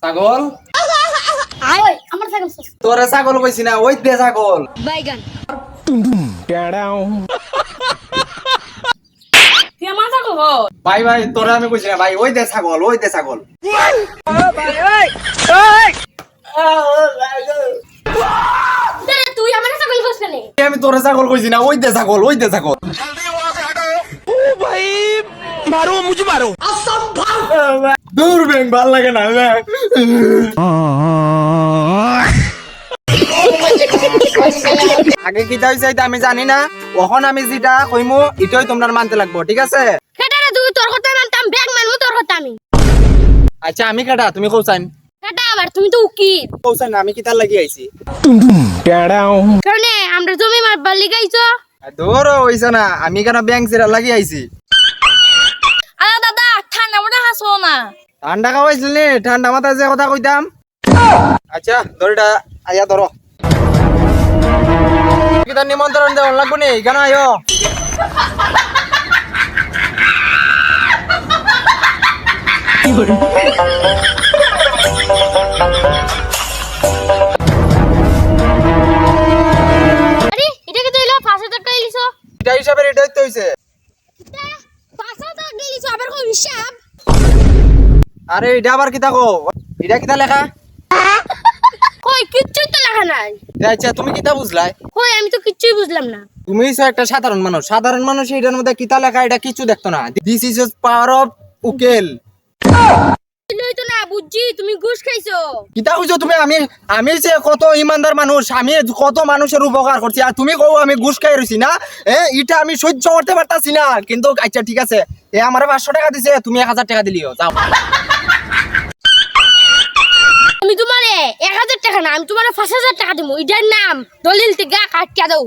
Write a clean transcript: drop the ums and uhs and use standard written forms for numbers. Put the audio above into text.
ছাগল ওই আমার ছাগল শেষ। তোরে ছাগল কইছি না ওই দে ছাগল বাইগান তুই আমার ছাগল হ। ভাই ভাই তোরে আমি কইছি না ভাই ওই দে ছাগল ওই দে ছাগল তুই আমার ছাগল কইছ কেন? আমি তোরে ছাগল কইছি না ওই দে ছাগল ওই দে ছাগল দূর ব্যাং ভাল লাগে না আগে কি যাইছে আমি জানি না এখন আমি যেটা কইমু এটাই তোমরা মানতে লাগবো ঠিক আছে কেটারে তুই তোর কথা মানতাম ব্যাগ মানমু তোর কথা আমি। আচ্ছা আমি কেডা তুমি কইছান কেটা আবার তুমি তো উকিল। কইছান আমি কি তার লাগি আইছি কারণে আমরা জমি মারবার লিগাইছো। দূর হইছে না আমি কেন ব্যাংক সেরা লাগি আইছি আরে দাদা ঠান্ডা মনে হাসো না। ঠান্ডা খাওয়াইছিল নি ঠান্ডা মাথায় যে কথা কইতাম আচ্ছা দড়িটা আয়া ধরো কি তার নিমন্ত্রণ দেওয়া লাগবো নি কেন আয়ো আরে এটা কি তুইলো 5,000 টাকা লিছো? এটা হিসাবে এটাই তো হইছে 5,000 টাকা লিছো আবার কোন হিসাব? আরে এটা আবার কি থাকো এটা কিতা লেখা কই কিচ্ছুই তো লেখা নাই। আচ্ছা তুমি কিতা বুঝলাই কই আমি তো কিচ্ছুই বুঝলাম না। তুমি হইছো একটা সাধারণ মানুষ এটার মধ্যে কিতা লেখা এটা কিছু দেখতো না দিস ইজ পাওয়ার অফ উকেল লই তো না বুঝছি তুমি ঘুষ খাইছো। কিতা কইছো তুমি আমি আমি যে কত ইমানদার মানুষ আমি কত মানুষের উপকার করছি আর তুমি কও আমি ঘুষ খাই রইছি না এটা আমি সহ্য করতে পারতাছি না কিন্তু আচ্ছা ঠিক আছে আমারে 500 টাকা দিছে তুমি 1000 টাকা দিলিও যাও আমি তোমারে 1000 টাকা না আমি তোমারে 5,000 টাকা দেবো এটার নাম দলিল থেকে কাটিয়া দাও।